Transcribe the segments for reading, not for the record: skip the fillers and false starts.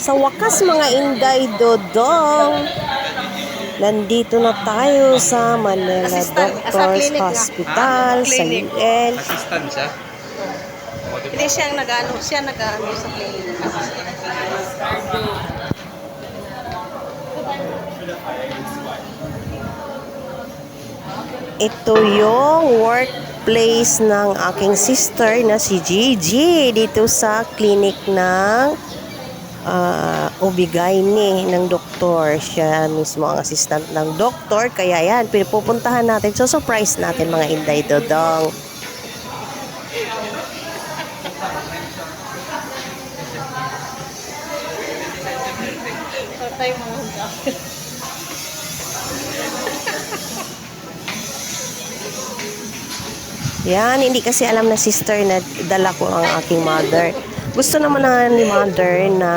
Sa wakas mga Inday Dodong, nandito na tayo sa Manila Doctors Hospital sa UL. Assistant siya? Hindi siya nag-ano sa clinic. Ito yung workplace ng aking sister na si Gigi dito sa clinic ng OB-GYN ng doktor. Siya mismo ang assistant ng doktor. Kaya yan, pinupuntahan natin. So, surprise natin mga Inday Dodong. Yan, hindi kasi alam na sister na dala ko ang aking mother. Gusto naman na ni mother na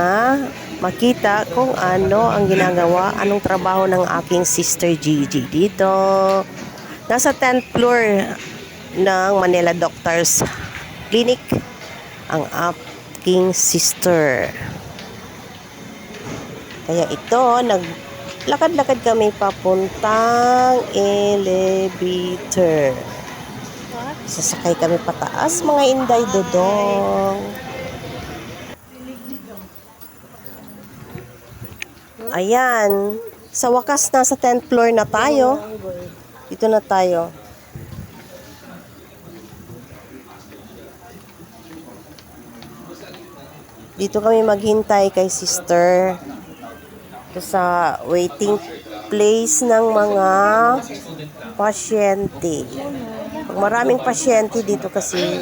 makita kung ano ang ginagawa, anong trabaho ng aking sister Gigi dito. Nasa 10th floor ng Manila Doctors Clinic ang aking sister. Kaya ito, naglakad-lakad kami papuntang elevator. Sasakay kami pataas mga Inday Dodong. Ayan. Sa wakas nasa 10th floor na tayo. Dito na tayo. Dito kami maghintay kay sister. Ito sa waiting place ng mga pasyente. Pag maraming pasyente dito kasi.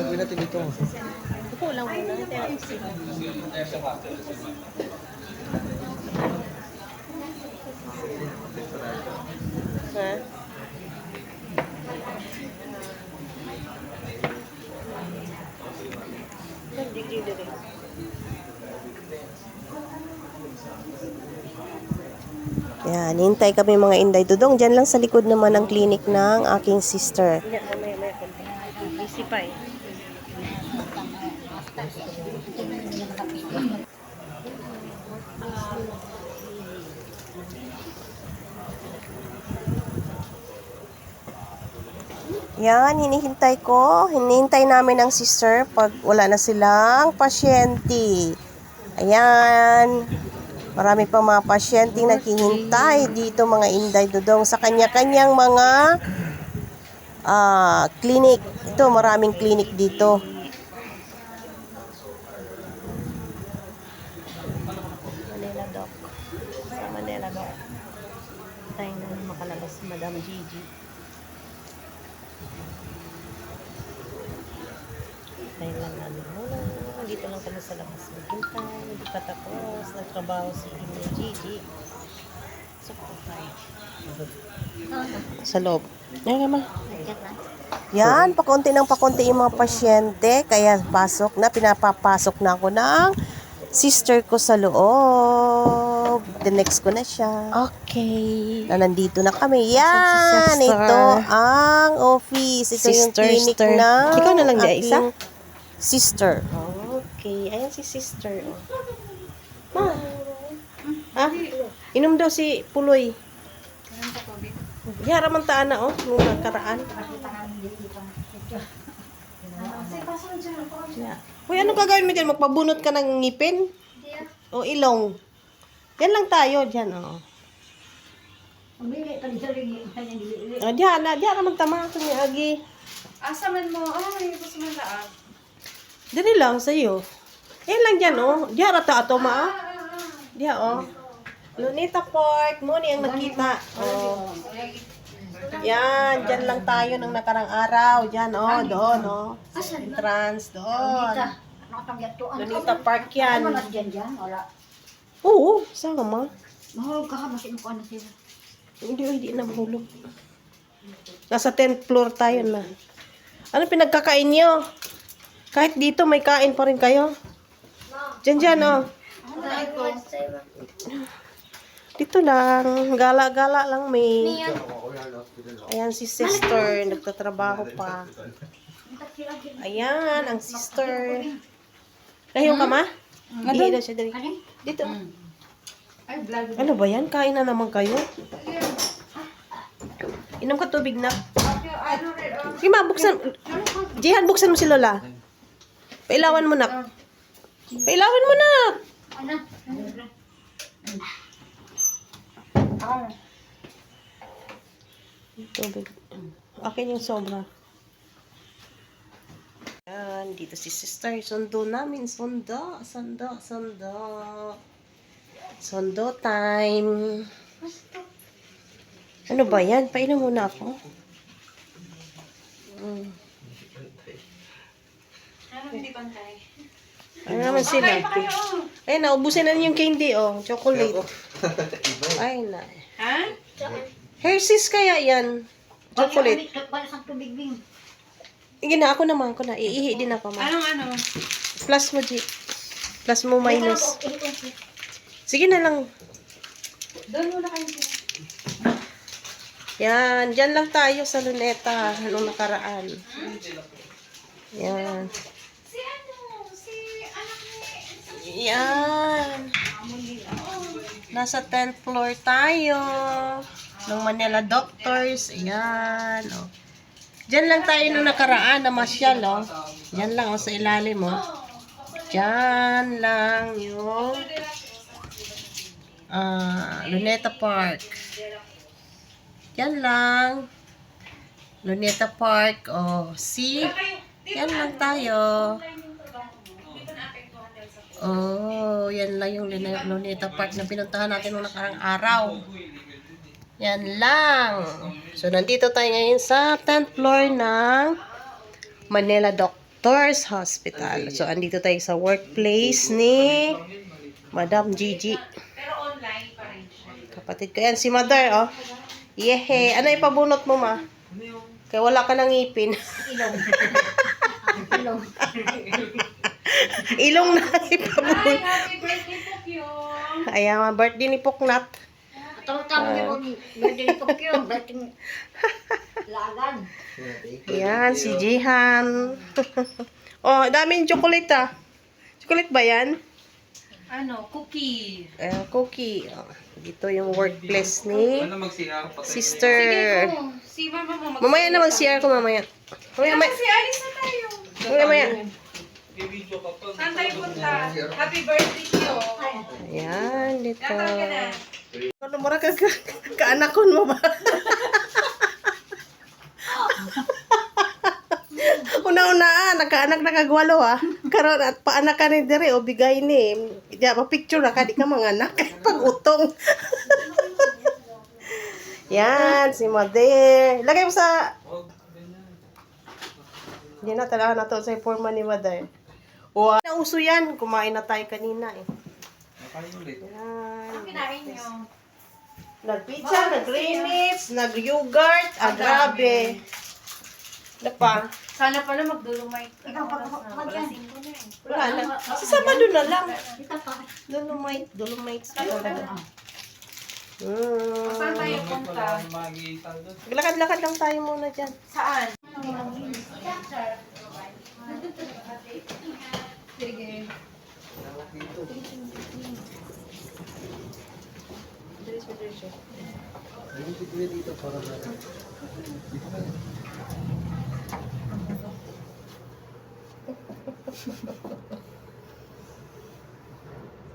Yan, hintay kami mga Inday Dodong. Diyan lang sa likod naman ang clinic ng aking sister. Yan, hinihintay namin ang sister pag wala na silang pasyente. Ayan. Marami pa mga pasyente naghihintay dito mga Inday Dodong sa kanya-kanyang mga clinic. Ito, maraming clinic dito. Manila Doc. Sa Manila Doc. Tayo na makalabas si Madam Gigi. Tayo lang namin muna. Dito lang kami sa labas maghintay. Hindi pa tapos. Nagtrabaho si Gigi. So, tayo. Sa loob. Yan naman. Yan, pakunti ng pakunti yung mga pasyente. Kaya pinapapasok na ako ng sister ko sa loob. The next ko na siya. Okay. Na nandito na kami. Yan, ito ang office. Ito yung clinic na Ikaw na lang di isa? Sister. Okay. Ayan si sister. Ma. Ah, inom daw si Puloy. Yara man taan na nung nakaraan. Uy, ano gagawin mo dyan? Magpabunot ka ng ngipin? O ilong? Yan lang tayo, dyan, Diyan naman tama ito ni Agi. Asa man mo? Ay, gusto man laang. Dali lang sa'yo. Yan lang dyan, Diyan rata ato, ma. Diyan, Lunita Park, muna ang nakita. Yan, dyan lang tayo nung nakarang araw. Dyan, doon, entrance, doon. Lunita Park yan. Oo, saan ma? Mahulog ka ha, masin ko na sila. Hindi na mahulog. Nasa 10th floor tayo na. Ano pinagkakain nyo? Kahit dito may kain pa rin kayo. Dyan, Dito lang. Gala-gala lang may. Ayan si sister. Nagtatrabaho pa. Ayan, ang sister. Layo ka ma? Ihi na siya dali. Ano? Dito. Ay, vlog. Ano ba yan? Kain na naman kayo? Inom ka tubig na. Ano rin, Sige ma, buksan. Jihan, buksan mo si Lola. Pailawan mo na. Pailawan mo na. Ano? Tubig. Akin yung sobra. Yan, dito si sister. Sundo namin. Sundo. Sundo time. Ano ba yan? Painom muna ako. Ano hindi pantay? Ano naman sila? Ay, naubusan na yung candy, oh. Chocolate. Ay, na. Ha? Hershey's kaya yan. Chocolate. Para sa tubig, Bing. Sige na, ako naman. Iihi din ako, ma. Anong ano? Plus mo, G. Plus mo, minus. Sige na lang. Doon muna kayo. Yan. Diyan lang tayo sa Luneta. Nung nakaraan. Yan. Si ano? Si anak ni... Yan. Nasa 10th floor tayo. Ng Manila Doctors. Ayan. Oh. Diyan lang tayo nung nakaraan na masyal. Oh. Diyan lang oh, sa ilalim mo. Oh. Diyan lang yung Luneta Park. Diyan lang. Luneta Park. Oh, see? Yan lang tayo. Oh, yan lang yung Luneta Park na pinuntahan natin nung nakarang araw. Yan lang. So, nandito tayo ngayon sa 10th floor ng Manila Doctors Hospital. So, andito tayo sa workplace ni Madam Gigi. Pero online pa rin siya. Kapatid ko. Yan, si Mother, oh. Yehe. Ano ipabunot mo, ma? Kaya wala ka ng ngipin. Ilong. Ilong. Ilong na ipabunot. Happy birthday po, Kyo. Ayan, mga birthday ni Puknat. Tawag-tawag niyo po ni birthday po, Kyo. Birthday lagan. Ayan, si Jihan. Oh, daming chocolate, ah. Chocolate ba yan? Ano? Cookie. Cookie. Oh, dito yung workplace ni Sister. Si mama mo Mamaya na mag-CR ko mamaya. Mamaya. Si Alice na tayo. Mamaya. Saan tayo punta? Happy birthday, Kyo. Ayan, dito. Tatawag ka na. Ano mura ka kaanakon mo ba? Una-una nagkaanak na kagwalo karon at paanak ka ni dire o bigay ni. Diya pa-picture na ka di ka manganak pag-utong. Yan, si Mother. Lagay mo sa... Hindi na talaga na to sa forma ni Mother. O, nauso yan. Kumain na tayo kanina eh. Yan. Kinain niyo. Nag-pizza, nag-greenits, nag-yogurt. Grabe. Ano pa? Sana pala mag-dolomite. Ikaw, Alas na. Alas 5 na eh. Wala na. Sa Sabado na lang. Dolomite talaga. Saan tayo punta? Lakad-lakad lang tayo muna dyan. Saan? Sige.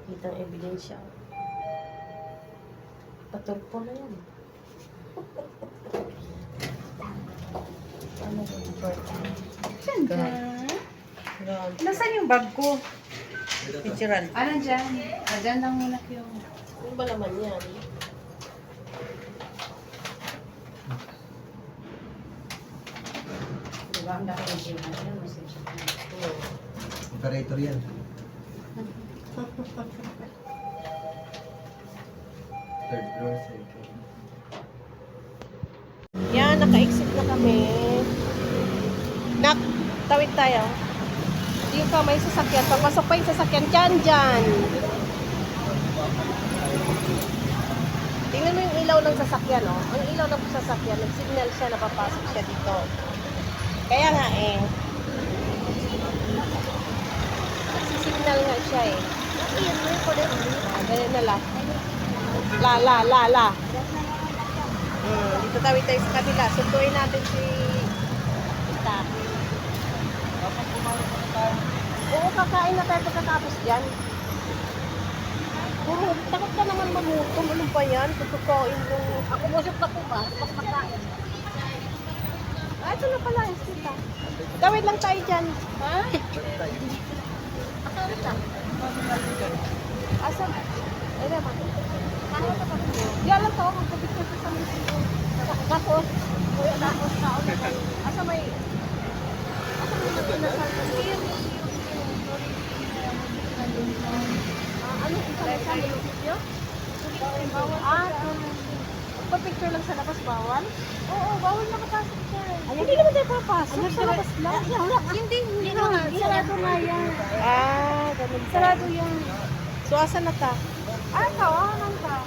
Kitang ebidensya. Patulpo na yan. Ano ba yung birthday? Saan ka? Grabe. Nasaan yung bag ko? Picturean. Ah, nandyan. Nandyan lang muna yung... Ano ba naman yan? Diba? Ang dami ng sinahan. Operator yan. Third floor, second. Yan, naka-exit na kami. Nak, tawid tayo. Yung kamay sasakyan. Papasok pa yung sasakyan. Dyan. Tingnan mo yung ilaw ng sasakyan, oh. Ang ilaw ng sasakyan, nag-signal siya na papasok siya dito. Kaya nga eh. Nag-signal nga siya eh. yun mo yung kulay ulit. Ganyan na lang. La. Dito tayo sa kabila. Sunduin natin si Tita. Oo, kakain na tayo pagkatapos dyan. Puro, takot ka naman magutom. Ano ba yan? Pagkakain yung... Ako busog na po ba? Mas makain. Ah, ito na pala, Tita. Gawin lang tayo dyan. Ha? Ako rin lang. Asan? Ay naman. Kahit na pati mo. Diyan lang tayo. Magpapicture ko sa mismo. Tapos, kuya na ako sa ako. Asa may... pinasal ka niyo? Ano yung pinasal niyo? Magpapicture lang sa labas, bawal? Oo, bawal nakapasok dyan. Hindi naman tayo papasok. Sa labas lang. Hindi na. Sarado nga yan. Ganun ba? Sarado yan. So, asan na ta? Kawanan ka.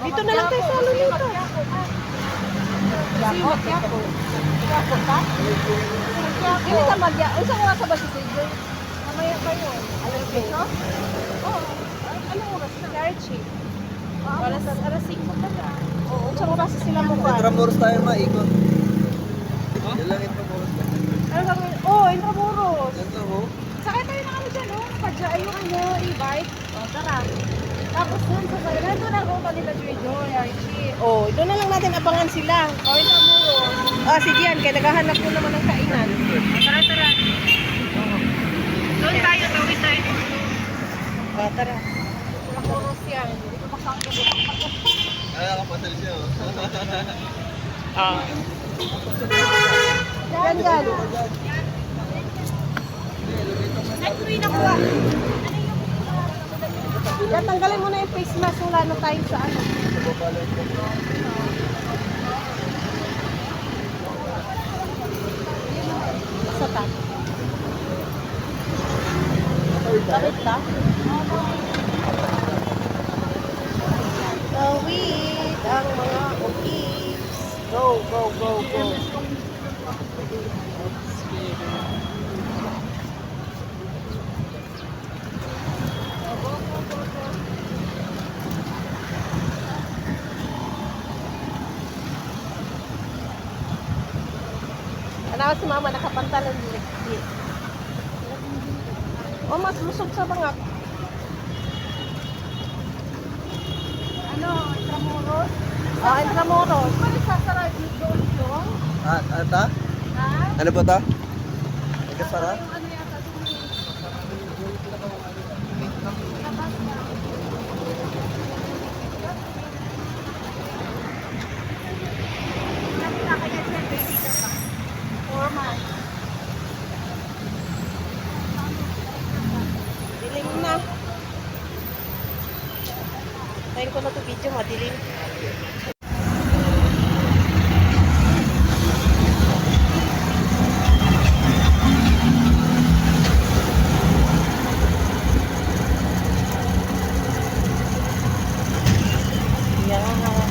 Dito na lang tayo sa Lolita. Sino? Kiyapo. Kiyapo ka? Hindi ka magya. Isang oras ba si Tijoy? Mamaya pa yun. Alas 5? Oo. Anong oras na? Garchi. Alas 5 pa na. Oo. Isang oras sila mo ba? Intramuros tayo maikot. Yan lang Intramuros tayo. Ano gagawin? Oo, Intramuros. Yan lang ho. Sakay tayo na kami dyan, oh. Napadya ay yung e-bike. O, tara. Tapos dun sa Sarila, doon ang ruta nila Joy, Archie. Oh, doon na lang natin abangan sila. O, Intramuros. Ah, sige yan. Kaya naghahanap ko naman ng kainan. Tara. Doon tayo, tawid tayo. O, tara. Intramuros yan. Hindi ko makakagod. Ay, nakapasal siya oh. Yan. Yan, tanggalin mo na yung face mask. Wala na tayo sa ano. Sa ta. Bakit ta? Tawid ang mga cookies. Go. Ano si mama nakapantalon din. Oh, mas lusog sa mga. Ano, Intramuros? Ah, Intramuros. Ano sasara dito? Ata? Ha? Ano ba ta? Nagkasara? Ano yata dito? Dilim na. Tayo ko na to video, madilim.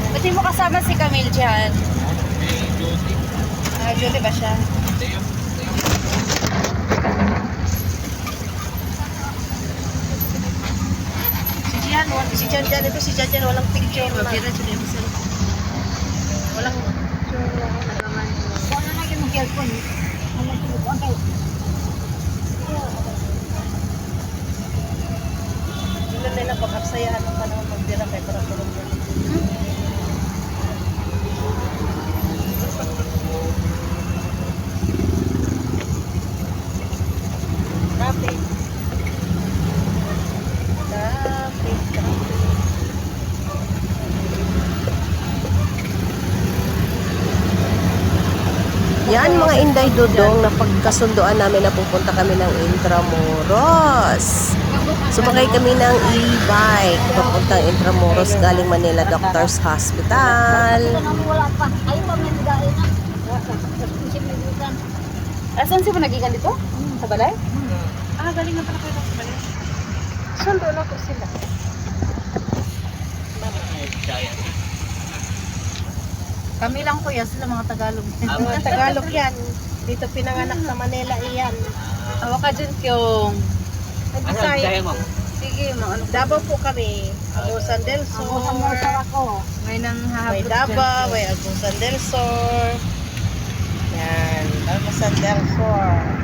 Ba't di mo kasama si Camille dyan? Julie ba siya? Si Jan ito, si Jan walang picture. Mabira siya yung cellphone. Walang picture naman. Kung ano na yung cellphone? Ano yung okay? Yun nila pag-aksayahan ng panahon magbira kay para tulong dyan. Traffic. Yan mga Inday Dudong na pagkasunduan namin na pupunta kami ng Intramuros. Sumakay kami ng e-bike papuntang Intramuros galing Manila Doctors Hospital. Wala pa. Ayaw pa may nagain na. Asan si panagigan dito? Sa balay? Ah, galing na pala kayo sa balay. Sundo na ko sila. Kami lang kuya, sila mga Tagalog. Mga Tagalog yan. Dito pinanganak sa Manila iyan. Awa ka dyan yung... Bisaya. Sige, maano ko. Davao po kami. Agusan del Sur. Ako sa Morsar ako. May nang May hahabot Davao, may Agusan del Sur. Yan, Agusan del Sur.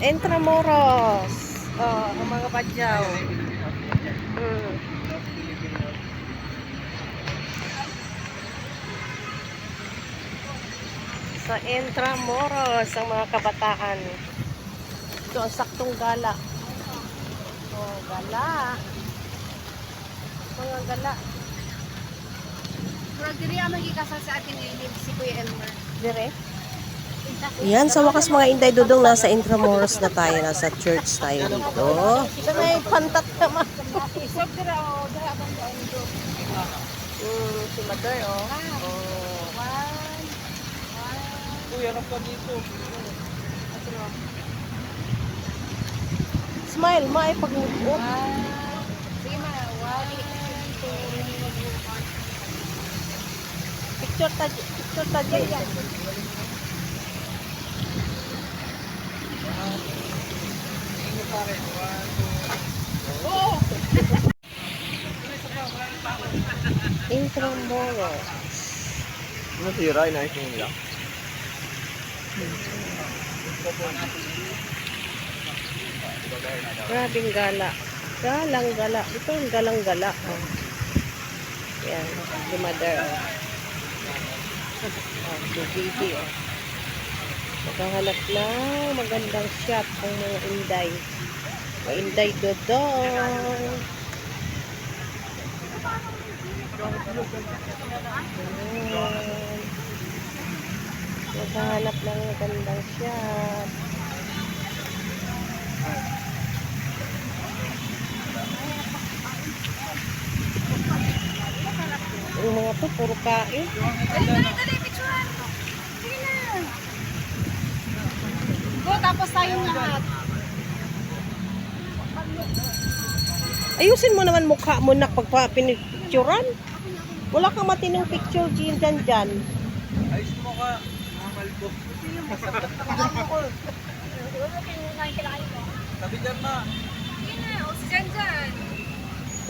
Intramuros. Oh, ang mga badyaw. Sa Intramuros, ang mga kabataan. Ito ang saktong gala. Oh, gala. Mga gala. Pero diri ang magkikasal sa atin ngayon si Kuya Elmer. Dire. Yan, sa wakas mga Inday Dudong, nasa Intramuros na tayo. Nasa church tayo dito. Sa may pantat naman. Isog dira o dira bang doon do. Si Mother, oh. One. Uy, harap ka dito. Smile, may pag-uot. Sige ma, one, two, Picture ta dyan. Intramuros. Nasira, inayos mo nila. Grabing gala. Galang gala. Ito ang galang gala. Oh. Yan, si Mother. Si Gigi. Maghahanap na magandang shot ng mga Inday. Mga Inday Dodong. Ayan. Maghahanap ng magandang shot. Yung mga to, puro kain. dali, picturean mo. Sige na. Go, tapos tayong lahat. Ayusin mo naman mukha mo na pagpapinipicturan. Wala kang matinong picture dyan. Ayos mo ka. Mga malbo. Sabi dyan ma. Sige na, o si Jan Jan.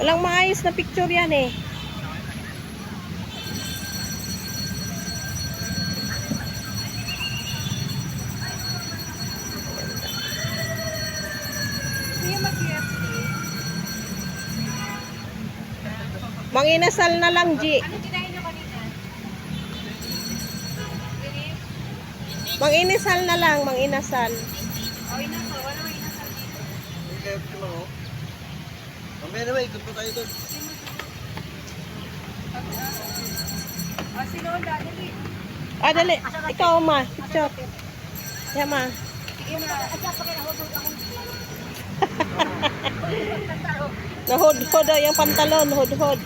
Walang maayos na picture yan eh. Sige mag-UFC. Manginasal na lang, G. Ano kinain nyo kanina? Dili? Manginasal na lang, manginasal. O, inasal. Wala may inasal dito. Uy, kayo ko lang oh. Mamaya naman, ikot po tayo doon. O, si Lola, dali. Ah, dali. Ikaw, ma. Picture. Yan, ma. Sige na. At saka kinahubog akong Nahod-hod yung pantalon. Hod-hod.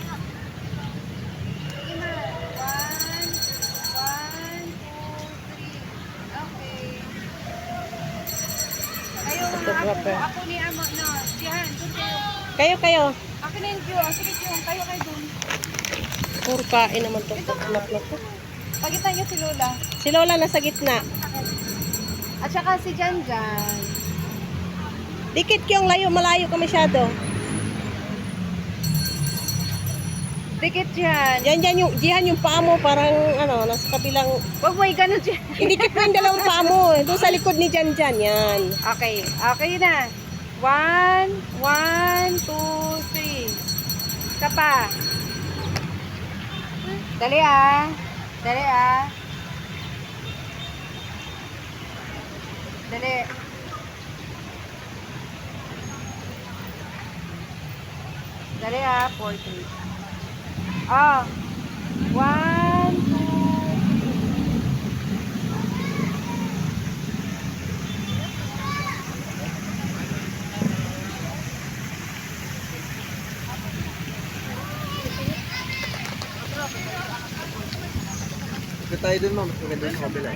Sige na. One, two, three. Okay. Kayo mga Photographer. ako ni Amo, no. Diyan, doon kayo. Kayo. Ako na yung view. Sige, view. Kayo doon. Puro kain naman to. Anak na to. Pagitan niyo si Lola. Si Lola nasa gitna. At saka si Jan Jan. Dikit yung layo. Malayo ka masyado. Dikit dyan. Diyan yung paa mo. Parang, nasa kabilang. Huwag mo ganun dyan. Idikit mo yung dalawang paa mo. Doon sa likod ni Jan. Yan. Okay. Okay na. One, two, three. Isa pa. Dali ah. Dali. Dali ah. 4, 3. Oh. 1, Ikot tayo dun, ma'am. Mas maganda sa kabila.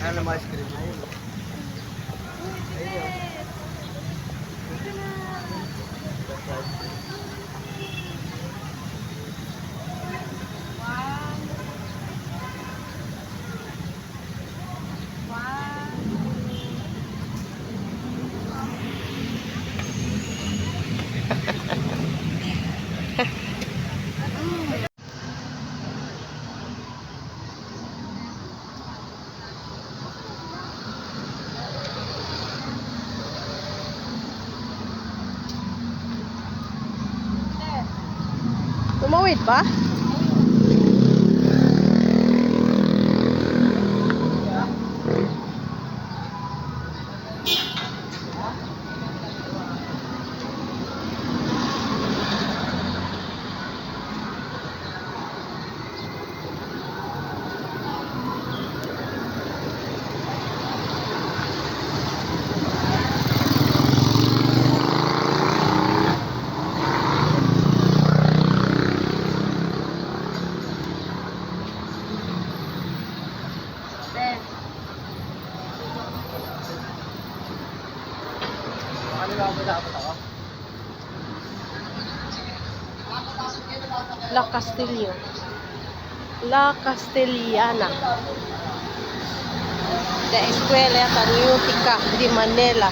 Ano naman screen na yun? Ayun. Tumawid ba? La Castillo. La Castellana. De Escuela Patriotica de Manila.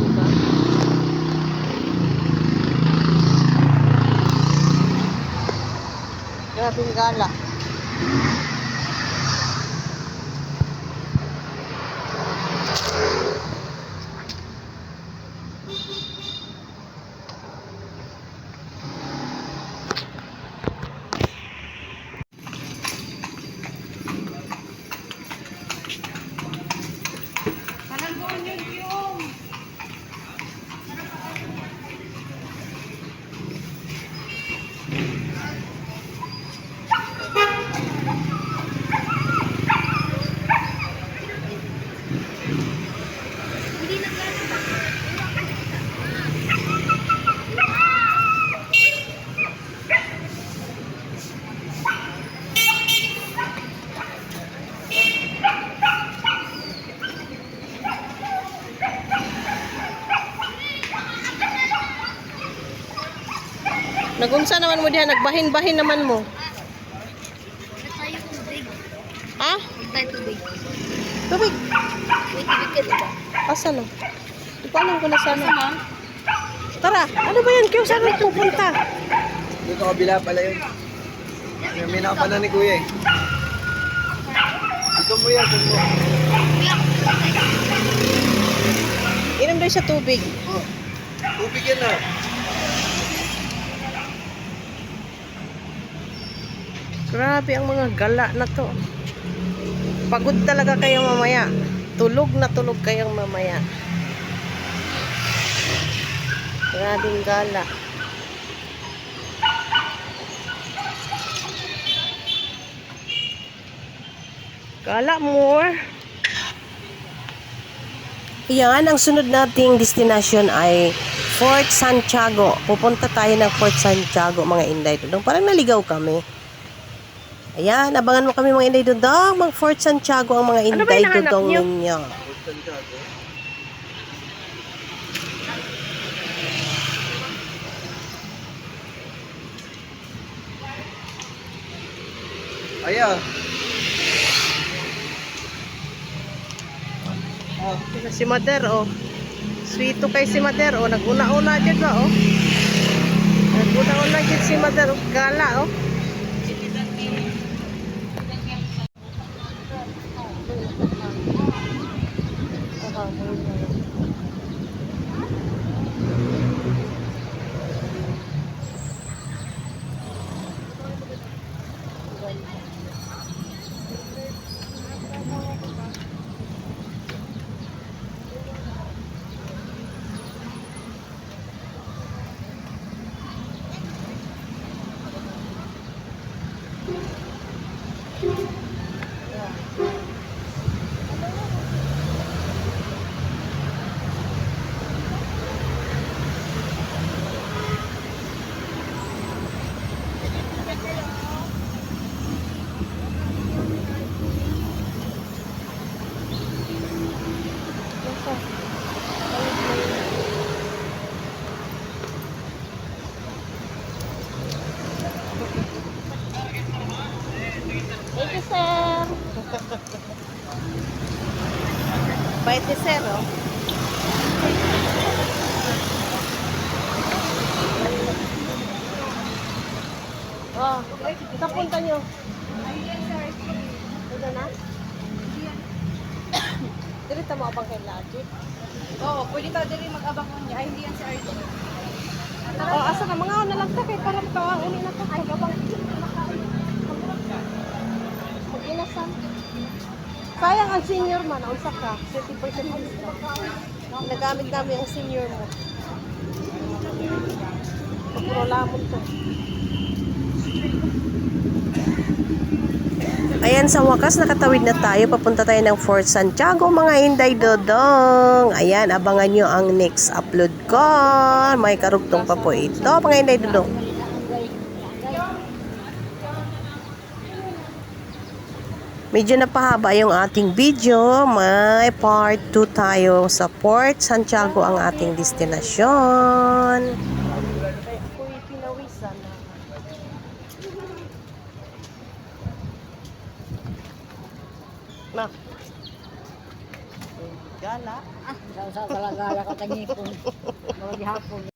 Diba? Grabing gala. Nagunsa naman mo diha, nagbahin-bahin naman mo. Tayo tubig. Ha? Tayo tubig. Tubig. May tubig ka diba? Asan no? Di ko alam kung nasaan no. Tara, ano ba yan? Kaya saan pupunta? Dito kabila pala yun. May nakapala ni Kuya eh. Dito mo yan, dito mo. Inom daw siya tubig. Oh, tubig yan ah. Grabe ang mga gala na to. Pagod talaga kayo mamaya. Tulog na tulog kayong mamaya. Grabing gala. Gala more. Yan, ang sunod nating destination ay Fort Santiago. Pupunta tayo ng Fort Santiago, mga Inday Dudong. Parang naligaw kami. Ayan, abangan mo kami mga Inday Dudong. Mag Fort Santiago ang mga Inday Dudong ninyo. Ayan. Si Mother, oh. Sweeto kay si Mother, oh. Naguna-una dyan ba, oh. Naguna-una dyan si Mother, oh. Gala, oh. Bait ni Sir, oh. Oh, sa punta nyo. Ito na? Dirita mo abang kay Logic. Oo, pwede tayo din mag-abang ko niya. Ay, hindi yan si RJ. Oh, asa na mga na lang ta kay para makauli na ta abang. Mag-inasan. Sayang ang senior man, unsa ka? 30% discount. Nagamit namin ang senior mo. Puro lamon to. Ayan, sa wakas nakatawid na tayo. Papunta tayo ng Fort Santiago, mga Inday Dodong. Ayan, abangan nyo ang next upload ko. May karugtong pa po ito, mga Inday Dodong. Medyo napahaba yung ating video. May part 2 tayo sa Fort Santiago ang ating destinasyon. Ako'y pinawisan na. Na. Gala. Sa talagala ka tangipon. Mga gihapon.